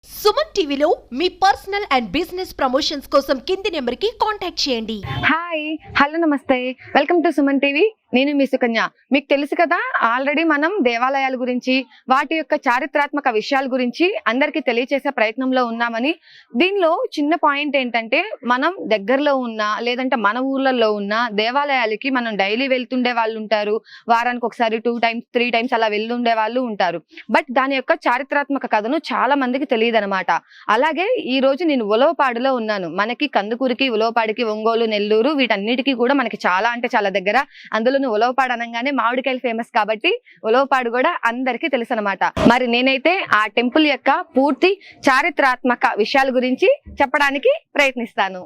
సుమన్ టీవీలో మీ personal and business promotions కోసం కింది నెంబర్కి కాంటాక్ట్ చేయండి. హాయ్ హలో నమస్తే, వెల్కమ్ టు సుమన్ టీవీ. నేను మీ సుకన్య. మీకు తెలుసు కదా, ఆల్రెడీ మనం దేవాలయాల గురించి వాటి యొక్క చారిత్రాత్మక విషయాల గురించి అందరికీ తెలియచేసే ప్రయత్నంలో ఉన్నామని. దీనిలో చిన్న పాయింట్ ఏంటంటే, మనం దగ్గరలో ఉన్న లేదంటే మన ఊర్లలో ఉన్న దేవాలయాలకి మనం డైలీ వెళ్తుండే వాళ్ళు ఉంటారు, వారానికి ఒకసారి 2 times 3 times అలా వెళ్ళుండే వాళ్ళు ఉంటారు. బట్ దాని యొక్క చారిత్రాత్మక కథను చాలా మందికి తెలియదు అనమాట. అలాగే ఈ రోజు నేను ఉలవపాడులో ఉన్నాను. మనకి కందుకూరికి, ఉలవపాడికి, ఒంగోలు, నెల్లూరు వీటన్నిటికీ కూడా మనకి చాలా అంటే చాలా దగ్గర. అందులో ఉలవపాడు అనగానే మామిడికాయలు ఫేమస్ కాబట్టి ఉలవపాడు కూడా అందరికీ తెలుసు అనమాట. మరి నేనైతే ఆ టెంపుల్ యొక్క పూర్తి చారిత్రాత్మక విషయాల గురించి చెప్పడానికి ప్రయత్నిస్తాను.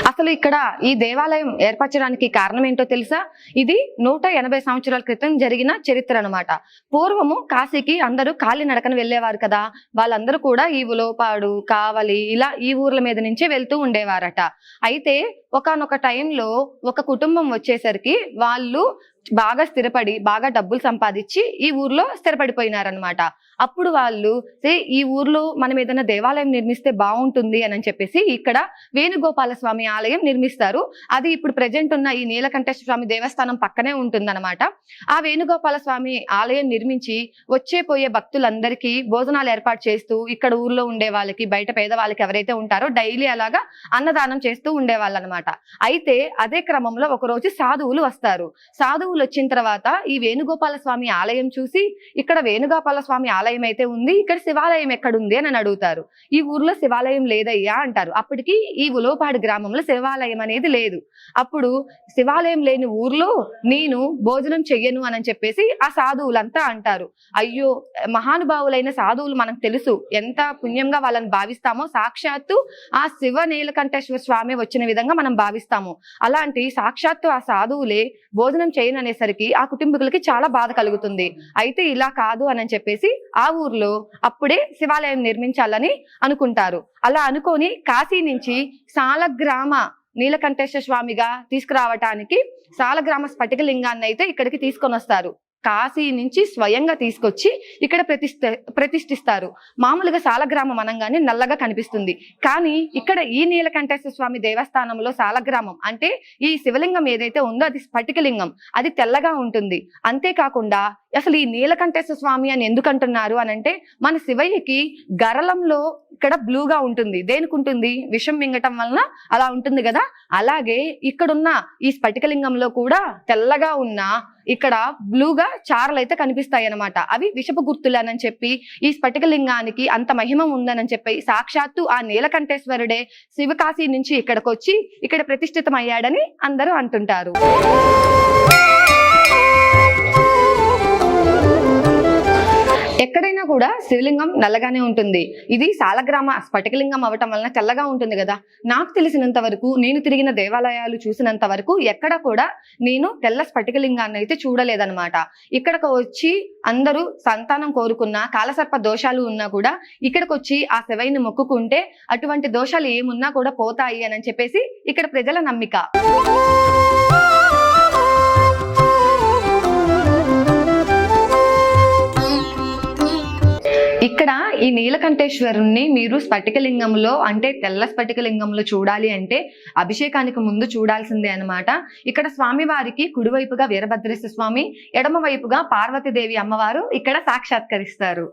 అసలు ఇక్కడ ఈ దేవాలయం ఏర్పరచడానికి కారణం ఏంటో తెలుసా? ఇది 180 సంవత్సరాల క్రితం జరిగిన చరిత్ర అనమాట. పూర్వము కాశీకి అందరూ కాలి నడకన వెళ్ళేవారు కదా, వాళ్ళందరూ కూడా ఈ ఉలవపాడు, కావలి ఇలా ఈ ఊర్ల మీద నుంచే వెళ్తూ ఉండేవారట. అయితే ఒకానొక టైంలో ఒక కుటుంబం వచ్చేసరికి వాళ్ళు బాగా స్థిరపడి బాగా డబ్బులు సంపాదించి ఈ ఊర్లో స్థిరపడిపోయినారనమాట. అప్పుడు వాళ్ళు ఈ ఊర్లో మనం ఏదైనా దేవాలయం నిర్మిస్తే బాగుంటుంది అని చెప్పేసి ఇక్కడ వేణుగోపాల స్వామి ఆలయం నిర్మిస్తారు. అది ఇప్పుడు ప్రెజెంట్ ఉన్న ఈ నీలకంఠేశ్వర స్వామి దేవస్థానం పక్కనే ఉంటుందన్నమాట. ఆ వేణుగోపాల స్వామి ఆలయం నిర్మించి వచ్చే పోయే భక్తులందరికీ భోజనాలు ఏర్పాటు చేస్తూ ఇక్కడ ఊర్లో ఉండే వాళ్ళకి, బయట పేదవాళ్ళకి ఎవరైతే ఉంటారో డైలీ అలాగా అన్నదానం చేస్తూ ఉండేవాళ్ళు అనమాట. అయితే అదే క్రమంలో ఒక రోజు సాధువులు వస్తారు. సాధువులు వచ్చిన తర్వాత ఈ వేణుగోపాల స్వామి ఆలయం చూసి, ఇక్కడ వేణుగోపాల స్వామి ఆలయం అయితే ఉంది, ఇక్కడ శివాలయం ఎక్కడుంది అని అడుగుతారు. ఈ ఊర్లో శివాలయం లేదయ్యా అంటారు. అప్పటికి ఈ ఉలవపాడు గ్రామంలో శివాలయం అనేది లేదు. అప్పుడు శివాలయం లేని ఊర్లో నేను భోజనం చెయ్యను అని చెప్పేసి ఆ సాధువులంతా అంటారు. అయ్యో, మహానుభావులైన సాధువులు మనకు తెలుసు, ఎంత పుణ్యంగా వాళ్ళని భావిస్తామో, సాక్షాత్తు ఆ శివ నీలకంఠేశ్వర స్వామి వచ్చిన విధంగా మనం భావిస్తాము. అలాంటి సాక్షాత్తు ఆ సాధువులే భోజనం చేయను అనేసరికి ఆ కుటుంబీకులకి చాలా బాధ కలుగుతుంది. అయితే ఇలా కాదు అని చెప్పేసి ఆ ఊర్లో అప్పుడే శివాలయం నిర్మించాలని అనుకుంటారు. అలా అనుకొని కాశీ నుంచి సాలగ్రామ నీలకంఠేశ్వర స్వామిగా తీసుకురావటానికి సాలగ్రామ స్ఫటికలింగాన్ని అయితే ఇక్కడికి తీసుకొని వస్తారు. కాశీ నుంచి స్వయంగా తీసుకొచ్చి ఇక్కడ ప్రతిష్ఠిస్తారు. మామూలుగా సాలగ్రామం అనగానే నల్లగా కనిపిస్తుంది, కానీ ఇక్కడ ఈ నీలకంఠేశ్వర స్వామి దేవస్థానంలో సాలగ్రామం అంటే ఈ శివలింగం ఏదైతే ఉందో అది స్ఫటికలింగం, అది తెల్లగా ఉంటుంది. అంతేకాకుండా అసలు ఈ నీలకంఠేశ్వర స్వామి అని ఎందుకు అంటున్నారు అని అంటే, మన శివయ్యకి గరళంలో ఇక్కడ బ్లూగా ఉంటుంది. దేనికి ఉంటుంది? విషం మింగటం వలన అలా ఉంటుంది కదా. అలాగే ఇక్కడున్న ఈ స్ఫటికలింగంలో కూడా తెల్లగా ఉన్న ఇక్కడ బ్లూగా చారలు అయితే కనిపిస్తాయి అన్నమాట. అవి విషపు గుర్తులు అని చెప్పి ఈ స్ఫటికలింగానికి అంత మహిమ ఉందని చెప్పి సాక్షాత్తు ఆ నీలకంఠేశ్వరుడే శివకాశీ నుంచి ఇక్కడికి వచ్చి ఇక్కడ ప్రతిష్ఠితం అయ్యాడని అందరూ అంటుంటారు. ఎక్కడైనా కూడా శివలింగం నల్లగానే ఉంటుంది. ఇది సాలగ్రామ స్ఫటికలింగం అవటం వలన తెల్లగా ఉంటుంది కదా. నాకు తెలిసినంత వరకు, నేను తిరిగిన దేవాలయాలు చూసినంత వరకు ఎక్కడ కూడా నేను తెల్ల స్ఫటికలింగాన్ని అయితే చూడలేదన్నమాట. ఇక్కడికి వచ్చి అందరూ సంతానం కోరుకున్నా, కాలసర్ప దోషాలు ఉన్నా కూడా ఇక్కడికి వచ్చి ఆ శివయ్యని మొక్కుకుంటే అటువంటి దోషాలు ఏమున్నా కూడా పోతాయి అని చెప్పేసి ఇక్కడ ప్రజల నమ్మిక. ఇక్కడ ఈ నీలకంఠేశ్వరుణ్ణి మీరు స్ఫటికలింగంలో అంటే తెల్ల స్ఫటికలింగంలో చూడాలి అంటే అభిషేకానికి ముందు చూడాల్సిందే అన్నమాట. ఇక్కడ స్వామివారికి కుడివైపుగా వీరభద్రేశ్వర స్వామి, ఎడమ వైపుగా పార్వతీదేవి అమ్మవారు ఇక్కడ సాక్షాత్కరిస్తారు.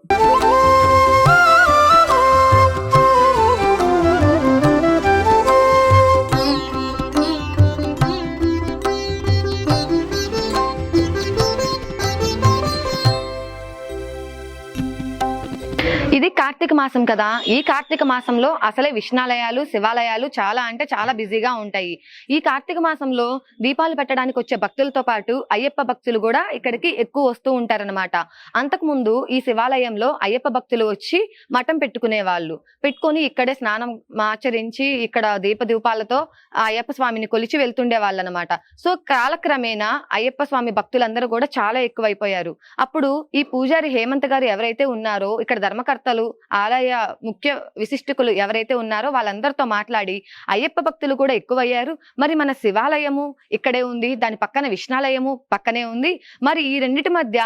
ఇది కార్తీక మాసం కదా. ఈ కార్తీక మాసంలో అసలే విష్ణాలయాలు, శివాలయాలు చాలా అంటే చాలా బిజీగా ఉంటాయి. ఈ కార్తీక మాసంలో దీపాలు పెట్టడానికి వచ్చే భక్తులతో పాటు అయ్యప్ప భక్తులు కూడా ఇక్కడికి ఎక్కువ వస్తూ ఉంటారనమాట. అంతకుముందు ఈ శివాలయంలో అయ్యప్ప భక్తులు వచ్చి మఠం పెట్టుకొని ఇక్కడే స్నానం ఆచరించి ఇక్కడ దీపాలతో అయ్యప్ప స్వామిని కొలిచి వెళ్తుండే వాళ్ళు అనమాట. సో కాలక్రమేణా అయ్యప్ప స్వామి భక్తులందరూ కూడా చాలా ఎక్కువైపోయారు. అప్పుడు ఈ పూజారి హేమంత్ గారు ఎవరైతే ఉన్నారో, ఇక్కడ ధర్మకర్తలు, ఆలయ ఆలయ ముఖ్య విశిష్టకులు ఎవరైతే ఉన్నారో వాళ్ళందరితో మాట్లాడి అయ్యప్ప భక్తులు కూడా ఎక్కువయ్యారు. మరి మన శివాలయము ఇక్కడే ఉంది, దాని పక్కన విష్ణాలయము పక్కనే ఉంది, మరి ఈ రెండిటి మధ్య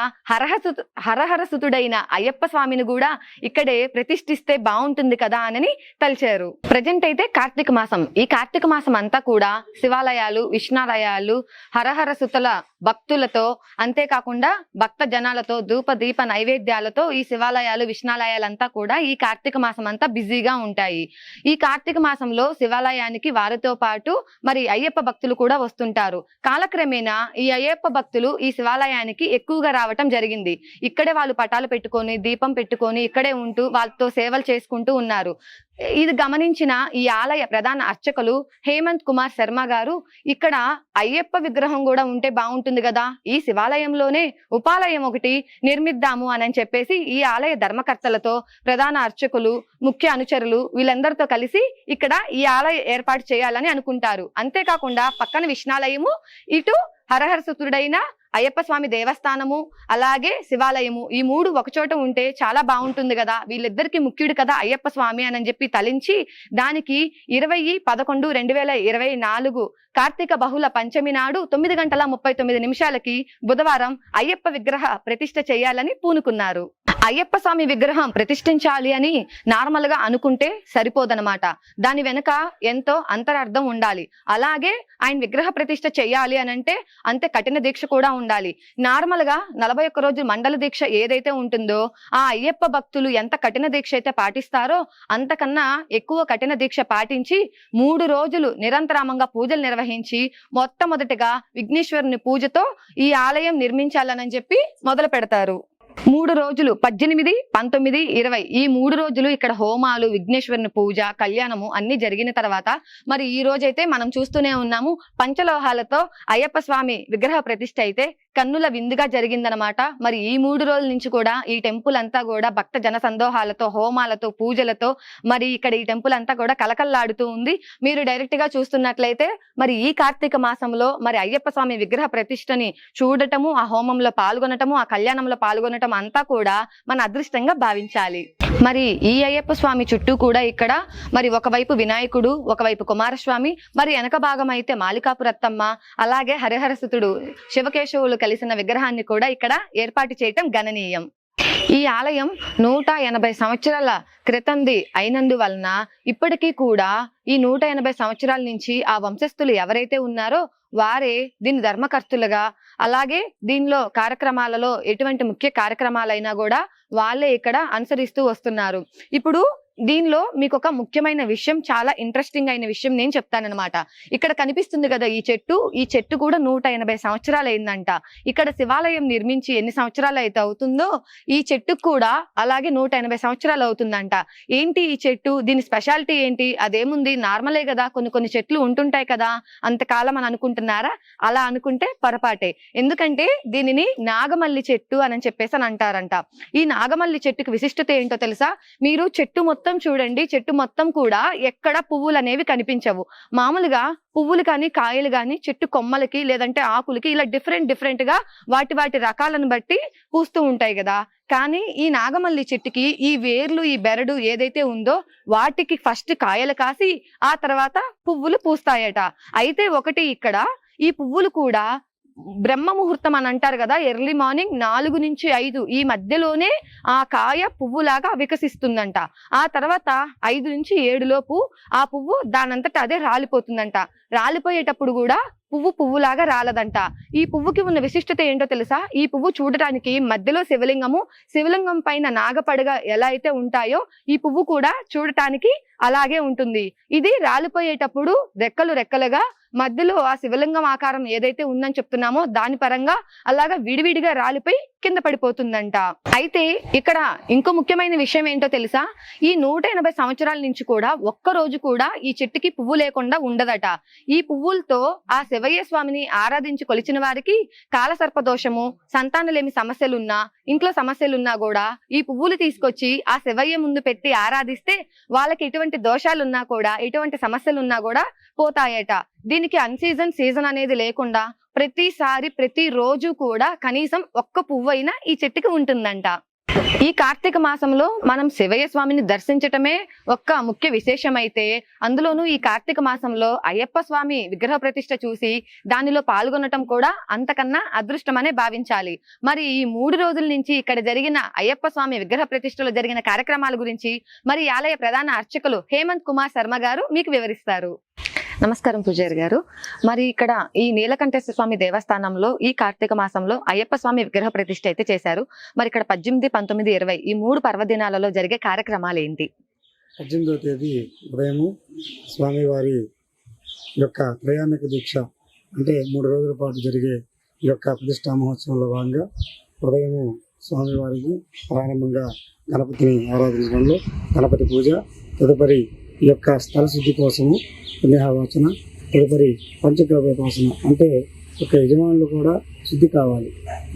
హరహరసుతుడైన అయ్యప్ప స్వామిని కూడా ఇక్కడే ప్రతిష్ఠిస్తే బాగుంటుంది కదా అని తలిచారు. ప్రజెంట్ అయితే కార్తీక మాసం, ఈ కార్తీక మాసం అంతా కూడా శివాలయాలు, విష్ణాలయాలు, హరహరసుతుల భక్తులతో, అంతేకాకుండా భక్త జనాలతో, ధూప దీప నైవేద్యాలతో ఈ శివాలయాలు, విష్ణాలయాలంతా కూడా ఈ కార్తీక మాసం అంతా బిజీగా ఉంటాయి. ఈ కార్తీక మాసంలో శివాలయానికి వారితో పాటు మరి అయ్యప్ప భక్తులు కూడా వస్తుంటారు. కాలక్రమేణా ఈ అయ్యప్ప భక్తులు ఈ శివాలయానికి ఎక్కువగా రావటం జరిగింది. ఇక్కడే వాళ్ళు పటాలు పెట్టుకొని, దీపం పెట్టుకొని ఇక్కడే ఉంటూ వాళ్ళతో సేవలు చేసుకుంటూ ఉన్నారు. ఇది గమనించిన ఈ ఆలయ ప్రధాన అర్చకులు హేమంత్ కుమార్ శర్మ గారు, ఇక్కడ అయ్యప్ప విగ్రహం కూడా ఉంటే బాగుంటుంది కదా, ఈ శివాలయంలోనే ఉపాలయం ఒకటి నిర్మిద్దాము అని చెప్పేసి ఈ ఆలయ ధర్మకర్తలతో, ప్రధాన అర్చకులు, ముఖ్య అనుచరులు వీళ్ళందరితో కలిసి ఇక్కడ ఈ ఆలయ ఏర్పాటు చేయాలని అనుకుంటారు. అంతేకాకుండా పక్కన విష్ణాలయము, ఇటు హరహరసుతుడైన అయ్యప్ప స్వామి దేవస్థానము, అలాగే శివాలయము, ఈ మూడు ఒకచోట ఉంటే చాలా బాగుంటుంది కదా, వీళ్ళిద్దరికి ముఖ్యుడు కదా అయ్యప్ప స్వామి అని చెప్పి తలించి దానికి 20/11/2024 కార్తీక బహుళ పంచమి నాడు 9:39 బుధవారం అయ్యప్ప విగ్రహ ప్రతిష్ఠ చేయాలని పూనుకున్నారు. అయ్యప్ప స్వామి విగ్రహం ప్రతిష్ఠించాలి అని నార్మల్ గా అనుకుంటే సరిపోదనమాట, దాని వెనుక ఎంతో అంతరార్థం ఉండాలి. అలాగే ఆయన విగ్రహ ప్రతిష్ఠ చేయాలి అని అంటే అంతే కఠిన దీక్ష కూడా ఉండాలి. నార్మల్ గా 41 రోజుల మండల దీక్ష ఏదైతే ఉంటుందో ఆ అయ్యప్ప భక్తులు ఎంత కఠిన దీక్ష అయితే పాటిస్తారో అంతకన్నా ఎక్కువ కఠిన దీక్ష పాటించి 3 రోజులు నిరంతరామంగా పూజలు నిర్వహించి మొట్టమొదటిగా విఘ్నేశ్వరుని పూజతో ఈ ఆలయం నిర్మించాలని చెప్పి మొదలు పెడతారు. 3 రోజులు 18, 19, 20 ఈ 3 రోజులు ఇక్కడ హోమాలు, విఘ్నేశ్వరుని పూజ, కళ్యాణము అన్ని జరిగిన తర్వాత మరి ఈ రోజైతే మనం చూస్తూనే ఉన్నాము, పంచలోహాలతో అయ్యప్ప స్వామి విగ్రహ ప్రతిష్ఠ అయితే కన్నుల విందుగా జరిగిందనమాట. మరి ఈ 3 రోజుల నుంచి కూడా ఈ టెంపుల్ అంతా కూడా భక్త జన సందోహాలతో, హోమాలతో, పూజలతో మరి ఇక్కడ ఈ టెంపుల్ అంతా కూడా కలకల్లాడుతూ ఉంది. మీరు డైరెక్ట్ గా చూస్తున్నట్లయితే మరి ఈ కార్తీక మాసంలో మరి అయ్యప్ప స్వామి విగ్రహ ప్రతిష్టని చూడటము, ఆ హోమంలో పాల్గొనటము, ఆ కళ్యాణంలో పాల్గొనటం అంతా కూడా మన అదృష్టంగా భావించాలి. మరి ఈ అయ్యప్ప స్వామి చుట్టూ కూడా ఇక్కడ మరి ఒకవైపు వినాయకుడు, ఒకవైపు కుమారస్వామి, మరి వెనక భాగం అయితే మాలికాపురత్తమ్మ, అలాగే హరిహరసుతుడు శివకేశవులు కలిసిన విగ్రహాన్ని కూడా ఇక్కడ ఏర్పాటు చేయటం గణనీయం. ఈ ఆలయం 180 సంవత్సరాల క్రితంది అయినందువలన ఇప్పటికీ కూడా ఈ 180 సంవత్సరాల నుంచి ఆ వంశస్థులు ఎవరైతే ఉన్నారో వారే దీని ధర్మకర్తలుగా, అలాగే దీనిలో కార్యక్రమాలలో ఎటువంటి ముఖ్య కార్యక్రమాలైనా కూడా వాళ్ళే ఇక్కడ అనుసరిస్తూ వస్తున్నారు. ఇప్పుడు దీనిలో మీకు ఒక ముఖ్యమైన విషయం, చాలా ఇంట్రెస్టింగ్ అయిన విషయం నేను చెప్తానన్నమాట. ఇక్కడ కనిపిస్తుంది కదా ఈ చెట్టు కూడా 180 సంవత్సరాలు అయిందంట. ఇక్కడ శివాలయం నిర్మించి ఎన్ని సంవత్సరాలు అయితే అవుతుందో ఈ చెట్టుకు కూడా అలాగే 180 సంవత్సరాలు అవుతుందంట. ఏంటి ఈ చెట్టు, దీని స్పెషాలిటీ ఏంటి? అదేముంది, నార్మలే కదా, కొన్ని చెట్లు ఉంటుంటాయి కదా అంతకాలం అని అనుకుంటున్నారా? అలా అనుకుంటే పొరపాటే. ఎందుకంటే దీనిని నాగమల్లి చెట్టు అని చెప్పేసి అని అంటారంట. ఈ నాగమల్లి చెట్టుకి విశిష్టత ఏంటో తెలుసా? మీరు చెట్టు మొత్తం చూడండి, చెట్టు మొత్తం కూడా ఎక్కడ పువ్వులు అనేవి కనిపించవు. మామూలుగా పువ్వులు కానీ, కాయలు కానీ చెట్టు కొమ్మలకి లేదంటే ఆకులకి ఇలా డిఫరెంట్ గా వాటి రకాలను బట్టి పూస్తూ ఉంటాయి కదా. కానీ ఈ నాగమల్లి చెట్టుకి ఈ వేర్లు, ఈ బెరడు ఏదైతే ఉందో వాటికి ఫస్ట్ కాయలు కాసి ఆ తర్వాత పువ్వులు పూస్తాయట. అయితే ఒకటి ఇక్కడ ఈ పువ్వులు కూడా బ్రహ్మ ముహూర్తం అని అంటారు కదా, ఎర్లీ మార్నింగ్ 4 నుంచి 5 ఈ మధ్యలోనే ఆ కాయ పువ్వులాగా వికసిస్తుందంట. ఆ తర్వాత 5 నుంచి 7 లోపు ఆ పువ్వు దానంతట అదే రాలిపోతుందంట. రాలిపోయేటప్పుడు కూడా పువ్వులాగా రాలదంట. ఈ పువ్వుకి ఉన్న విశిష్టత ఏంటో తెలుసా? ఈ పువ్వు చూడటానికి మధ్యలో శివలింగం పైన నాగపడగ ఎలా అయితే ఉంటాయో ఈ పువ్వు కూడా చూడటానికి అలాగే ఉంటుంది. ఇది రాలిపోయేటప్పుడు రెక్కలుగా మధ్యలో ఆ శివలింగం ఆకారం ఏదైతే ఉందని చెప్తున్నామో దాని పరంగా అలాగా విడివిడిగా రాలిపోయి కింద పడిపోతుందంట. అయితే ఇక్కడ ఇంకో ముఖ్యమైన విషయం ఏంటో తెలుసా? ఈ 180 సంవత్సరాల నుంచి కూడా ఒక్క రోజు కూడా ఈ చెట్టుకి పువ్వు లేకుండా ఉండదట. ఈ పువ్వులతో ఆ శివయ్య స్వామిని ఆరాధించి కొలిచిన వారికి కాలసర్ప దోషము, సంతానలేమి సమస్యలున్నా, ఇంట్లో సమస్యలున్నా కూడా ఈ పువ్వులు తీసుకొచ్చి ఆ శివయ్య ముందు పెట్టి ఆరాధిస్తే వాళ్ళకి ఎటువంటి దోషాలున్నా కూడా, ఎటువంటి సమస్యలున్నా కూడా పోతాయట. దీనికి సీజన్ అనేది లేకుండా ప్రతిసారి ప్రతిరోజు కూడా కనీసం ఒక్క పువ్వు అయినా ఈ చెట్టుకి ఉంటుందంట. ఈ కార్తీక మాసంలో మనం శివయ్య స్వామిని దర్శించటమే ఒక ముఖ్య విశేషం అయితే, అందులోనూ ఈ కార్తీక మాసంలో అయ్యప్ప స్వామి విగ్రహ ప్రతిష్ఠ చూసి దానిలో పాల్గొనటం కూడా అంతకన్నా అదృష్టమనే భావించాలి. మరి ఈ 3 రోజుల నుంచి ఇక్కడ జరిగిన అయ్యప్ప స్వామి విగ్రహ ప్రతిష్ఠలో జరిగిన కార్యక్రమాల గురించి మరి ఈ ఆలయ ప్రధాన అర్చకులు హేమంత్ కుమార్ శర్మ గారు మీకు వివరిస్తారు. నమస్కారం పూజారి గారు. మరి ఇక్కడ ఈ నీలకంఠేశ్వర స్వామి దేవస్థానంలో ఈ కార్తీక మాసంలో అయ్యప్ప స్వామి విగ్రహ ప్రతిష్ఠ అయితే చేశారు. మరి ఇక్కడ 18, 19, 20 ఈ 3 పర్వదినాలలో జరిగే కార్యక్రమాలు ఏంటి? 18వ తేదీ ఉదయము స్వామివారి యొక్క ప్రయాణిక దీక్ష అంటే 3 రోజుల పాటు జరిగే ఈ యొక్క ప్రతిష్టా మహోత్సవంలో భాగంగా ఉదయము స్వామివారికి ప్రారంభంగా గణపతిని ఆరాధించడంలో గణపతి పూజ, తదుపరి ఈ యొక్క స్థల శుద్ధి కోసము పుణ్యాహవాచన, తదుపరి పంచగ్రహోపాసన అంటే ఒక యజమానులు కూడా శుద్ధి కావాలి,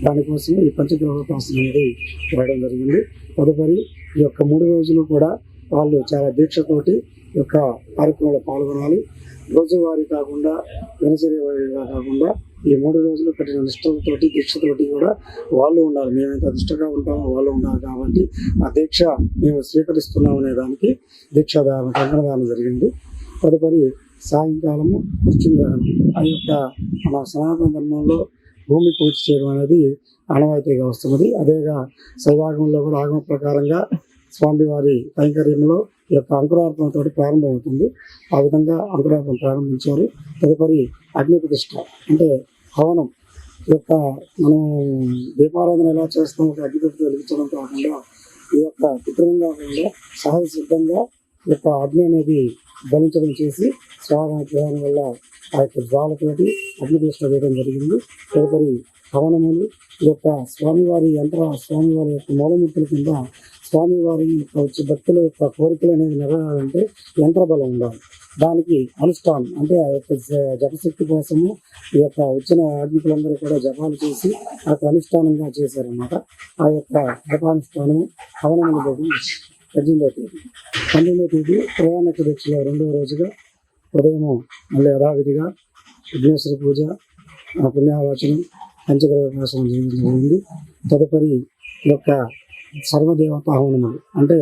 దానికోసం ఈ పంచగ్రహోపాసన అనేది చేయడం జరిగింది. తదుపరి ఈ యొక్క 3 రోజులు కూడా వాళ్ళు చాలా దీక్షతోటి ఈ యొక్క కార్యక్రమంలో పాల్గొనాలి. రోజువారీ కాకుండా దినచర్యగా కాకుండా ఈ 3 రోజులు కఠిన నిష్ఠతోటి దీక్షతోటి కూడా వాళ్ళు ఉండాలి. మేమైతే అదృష్టంగా ఉంటామో వాళ్ళు ఉండాలి కాబట్టి ఆ దీక్ష మేము స్వీకరిస్తున్నాం అనే దానికి దీక్షాదానం కంకణదానం జరిగింది. తదుపరి సాయంకాలము మృత్యుంజయం ఆ యొక్క మన సనాతన ధర్మంలో భూమి పూజ చేయడం అనేది ఆనవాయితీగా వస్తున్నది. అదేగా శైవాగమంలో కూడా ఆగమ ప్రకారంగా స్వామివారి కైంకర్యంలో ఈ యొక్క అంకురార్పణతో ప్రారంభమవుతుంది. ఆ విధంగా అంకురార్పణ ప్రారంభించారు. తదుపరి అగ్ని ప్రతిష్ఠ అంటే హవనం యొక్క మనం దీపారాధన ఎలా చేస్తాం, ఒక అగ్నిపెట్టి వెలిగించడం కాకుండా ఈ యొక్క కృత్రిమంగా కాకుండా సహజ సిద్ధంగా ఈ యొక్క అగ్ని అనేది ధ్వనించడం చేసి స్వాగతం వల్ల ఆ యొక్క జ్వాలతోటి అగ్ని ప్రతిష్ఠ వేయడం జరిగింది. తదుపరి హవనములు ఈ యొక్క స్వామివారి స్వామివారి యొక్క మూలమూర్తుల కింద స్వామివారి యొక్క వచ్చే భక్తుల యొక్క కోరికలు అనేది నెరవేరాలంటే యంత్రబలం ఉండాలి. దానికి అనుష్ఠానం అంటే ఆ యొక్క జపశక్తి కోసము ఈ యొక్క వచ్చిన ఆజ్ఞకులందరూ కూడా జపాలు చేసి ఆ యొక్క అనుష్ఠానంగా చేశారన్నమాట. ఆ యొక్క జపానుష్ఠానము హవనములు జరిగి 18వ తేదీ 19వ తేదీ ప్రయాణిక దీక్షలో 2వ రోజుగా ఉదయము మళ్ళీ యథావిధిగా విఘ్నేశ్వర పూజ, పుణ్యావాచనం, పంచగ్రహోపాసనం జరిగింది. తదుపరి ఈ యొక్క సర్వదేవతా హవనములు అంటే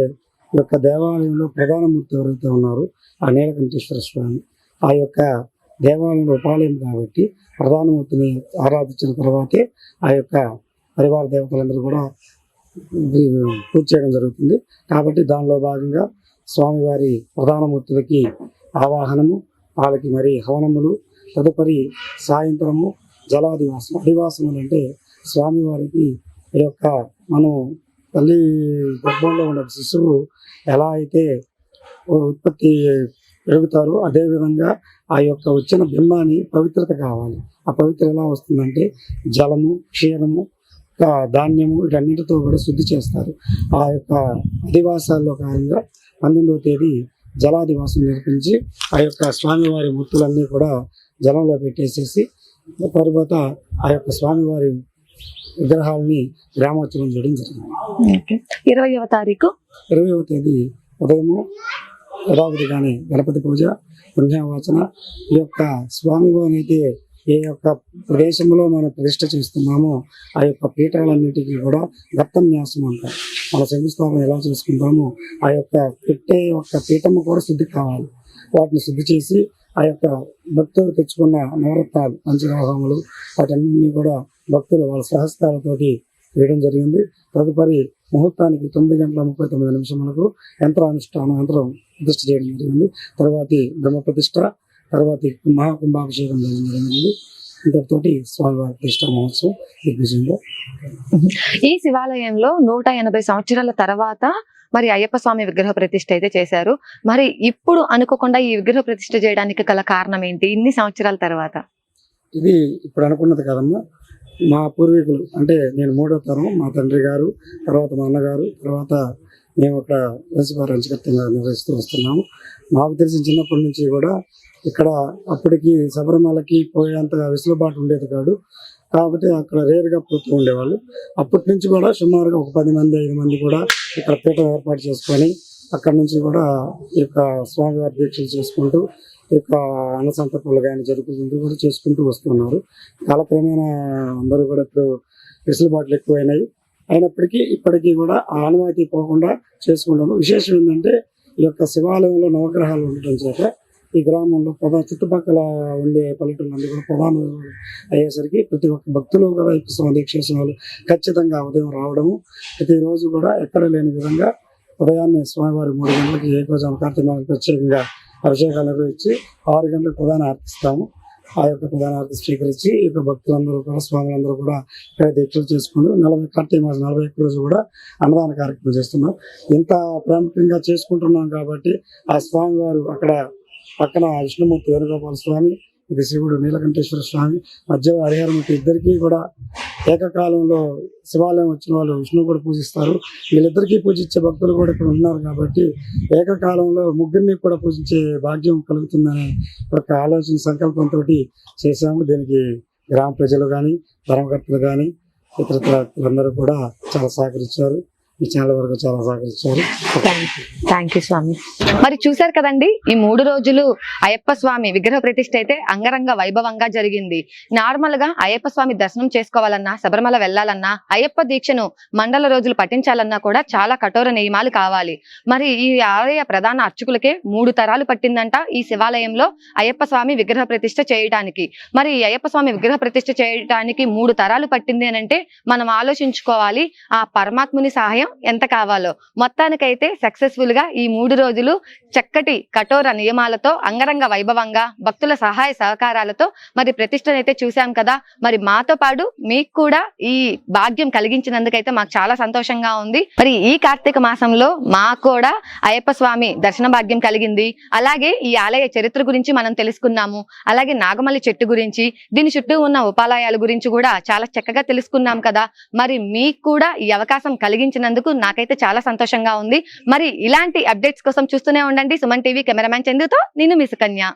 ఈ యొక్క దేవాలయంలో ప్రధానమూర్తి ఎవరైతే ఉన్నారో ఆ నీలకంఠేశ్వర స్వామి, ఆ యొక్క దేవాలయంలో ఉపాలయం కాబట్టి ప్రధానమూర్తిని ఆరాధించిన తర్వాతే ఆ యొక్క పరివార దేవతలందరూ కూడా పూజ చేయడం జరుగుతుంది. కాబట్టి దానిలో భాగంగా స్వామివారి ప్రధానమూర్తులకి ఆవాహనము, వాళ్ళకి మరి హవనములు, తదుపరి సాయంత్రము జలాదివాసం. అధివాసములు అంటే స్వామివారికి ఈ యొక్క మనం తల్లి గర్భంలో ఉన్న శిశువు ఎలా అయితే ఉత్పత్తి పెరుగుతారో అదేవిధంగా ఆ యొక్క వచ్చిన బింబాన్ని పవిత్రత కావాలి. ఆ పవిత్ర ఎలా వస్తుందంటే జలము, క్షీరము, ధాన్యము వీటన్నిటితో కూడా శుద్ధి చేస్తారు. ఆ యొక్క అధివాసాల్లో కారణంగా 19వ తేదీ జలాదివాసం నిర్మించి ఆ యొక్క స్వామివారి మూర్తులన్నీ కూడా జలంలో పెట్టేసేసి తర్వాత ఆ యొక్క స్వామివారి విగ్రహాలని గ్రామోత్సవం చేయడం జరిగింది. 20వ తారీఖు 20వ తేదీ ఉదయము యథావిధిగానే గణపతి పూజ, పుణ్యవాచన. ఈ యొక్క స్వామివారిని అయితే ఏ యొక్క ప్రదేశంలో మనం ప్రతిష్ఠ చేస్తున్నామో ఆ యొక్క పీఠాలన్నిటికీ కూడా గత్తన్యాసం అంటారు. మన శంకుస్థాపన ఎలా చేసుకుంటామో ఆ యొక్క పెట్టే యొక్క పీఠము కూడా శుద్ధి కావాలి. వాటిని శుద్ధి చేసి ఆ యొక్క భక్తులు తెచ్చుకున్న నవరత్నాలు, పంచలోహములు వాటన్నింటినీ కూడా భక్తులు వాళ్ళ సహస్రాలతోటి వేయడం జరిగింది. తదుపరి ముహూర్తానికి 9:39 యంత్రానుష్ఠానం యంత్రం ప్రతిష్ఠ చేయడం జరిగింది. తర్వాతి బ్రహ్మ ప్రతిష్ఠ, తర్వాతి మహాకుంభాభిషేకం జరిగింది. ఇంతటితోటి స్వామివారి ప్రతిష్ఠా మహోత్సవం దిగ్విజయంగా. ఈ శివాలయంలో 180 సంవత్సరాల తర్వాత మరి అయ్యప్ప స్వామి విగ్రహ ప్రతిష్ఠ అయితే చేశారు. మరి ఇప్పుడు అనుకోకుండా ఈ విగ్రహ ప్రతిష్ఠ చేయడానికి గల కారణం ఏంటి ఇన్ని సంవత్సరాల తర్వాత? ఇది ఇప్పుడు అనుకున్నది కదమ్మా, మా పూర్వీకులు అంటే నేను 3వ తరం, మా తండ్రి గారు, తర్వాత మా అన్నగారు, తర్వాత మేము ఒక వంశపారంచకర్తంగా నిర్వహిస్తూ వస్తున్నాము. మాకు తెలిసిన చిన్నప్పటి నుంచి కూడా ఇక్కడ అప్పటికి శబరిమలకి పోయేంత వెసులుబాటు ఉండేది కాదు కాబట్టి అక్కడ రేరుగా పోతూ ఉండేవాళ్ళు. అప్పటి నుంచి కూడా సుమారుగా ఒక 10 మంది 5 మంది కూడా ఇక్కడ పీఠం ఏర్పాటు చేసుకొని అక్కడ నుంచి కూడా ఈ యొక్క స్వామివారి దీక్షలు చేసుకుంటూ ఈ యొక్క అన్నసంతర్పణలు కానీ జరుపుకుంటూ కూడా చేసుకుంటూ వస్తున్నారు. కాలక్రమేణా అందరూ కూడా ఇప్పుడు వెసులుబాట్లు ఎక్కువైనాయి. అయినప్పటికీ ఇప్పటికీ కూడా ఆ ఆనవాయితీ పోకుండా చేసుకుంటాము. విశేషం ఏంటంటే ఈ యొక్క శివాలయంలో నవగ్రహాలు ఉండటం చేత ఈ గ్రామంలో చుట్టుపక్కల ఉండే పల్లెటూళ్ళందరూ కూడా ప్రధాన అయ్యేసరికి ప్రతి ఒక్క భక్తులు కూడా అయ్యప్ప స్వామి దీక్ష చేసిన వాళ్ళు ఖచ్చితంగా ఉదయం రావడము, ప్రతిరోజు కూడా ఎక్కడ లేని విధంగా ఉదయాన్నే స్వామివారి 3 గంటలకి ఏకోజామ కార్తీక మాసం ప్రత్యేకంగా అభిషేకాలు నిర్వహించి 6 గంటలకు ప్రధాన ఆర్తిస్తాము. ఆ యొక్క ప్రధాన ఆర్తి స్వీకరించి ఈ యొక్క భక్తులందరూ కూడా స్వాములందరూ కూడా ఇక్కడ దీక్షలు చేసుకుని కార్తీక మాసం 41 రోజు కూడా అన్నదాన కార్యక్రమం చేస్తున్నాం. ఇంత ప్రాముఖ్యంగా చేసుకుంటున్నాం కాబట్టి ఆ స్వామివారు అక్కడ పక్కన విష్ణుమూర్తి వేణుగోపాల స్వామి, ఇది శివుడు నీలకంఠేశ్వర స్వామి, మధ్య హరిహరమూర్తి ఇద్దరికీ కూడా ఏకకాలంలో శివాలయం వచ్చిన వాళ్ళు విష్ణువు కూడా పూజిస్తారు. వీళ్ళిద్దరికీ పూజించే భక్తులు కూడా ఇక్కడ ఉన్నారు కాబట్టి ఏకకాలంలో ముగ్గురిని కూడా పూజించే భాగ్యం కలుగుతుందనే ఒక ఆలోచన సంకల్పంతో చేశాము. దీనికి గ్రామ ప్రజలు కానీ ధర్మకర్తలు కానీ ఇతరులందరూ కూడా చాలా సహకరించారు. ఈ ఛానల్ వరకు చాలా సహకరించారు. థ్యాంక్ యూ స్వామి. మరి చూశారు కదండి, ఈ 3 రోజులు అయ్యప్ప స్వామి విగ్రహ ప్రతిష్ఠ అయితే అంగరంగ వైభవంగా జరిగింది. నార్మల్ గా అయ్యప్ప స్వామి దర్శనం చేసుకోవాలన్నా, శబరిమల వెళ్లాలన్నా, అయ్యప్ప దీక్షను మండల రోజులు పఠించాలన్నా కూడా చాలా కఠోర నియమాలు కావాలి. మరి ఈ ఆలయ ప్రధాన అర్చకులకే 3 తరాలు పట్టిందంట ఈ శివాలయంలో అయ్యప్ప స్వామి విగ్రహ ప్రతిష్ఠ చేయడానికి. మరి ఈ అయ్యప్ప స్వామి విగ్రహ ప్రతిష్ఠ చేయడానికి 3 తరాలు పట్టింది అని అంటే మనం ఆలోచించుకోవాలి ఆ పరమాత్ముని సహాయం ఎంత కావాలో. మొత్తానికైతే సక్సెస్ఫుల్ గా ఈ 3 రోజులు చక్కటి కఠోర నియమాలతో అంగరంగ వైభవంగా భక్తుల సహాయ సహకారాలతో మరి ప్రతిష్టనైతే చూసాం కదా. మరి మాతో పాటు మీకు కూడా ఈ భాగ్యం కలిగించినందుకైతే మాకు చాలా సంతోషంగా ఉంది. మరి ఈ కార్తీక మాసంలో మాకు కూడా అయ్యప్ప స్వామి దర్శన భాగ్యం కలిగింది. అలాగే ఈ ఆలయ చరిత్ర గురించి మనం తెలుసుకున్నాము. అలాగే నాగమల్లి చెట్టు గురించి, దీని చుట్టూ ఉన్న ఉపాలయాల గురించి కూడా చాలా చక్కగా తెలుసుకున్నాం కదా. మరి మీకు కూడా ఈ అవకాశం కలిగించినందుకు నాకైతే చాలా సంతోషంగా ఉంది. మరి ఇలాంటి అప్డేట్స్ కోసం చూస్తూనే ఉండండి సుమన్ టీవీ. కెమెరామ్యాన్ చందుతో నేను మీ సుకన్య.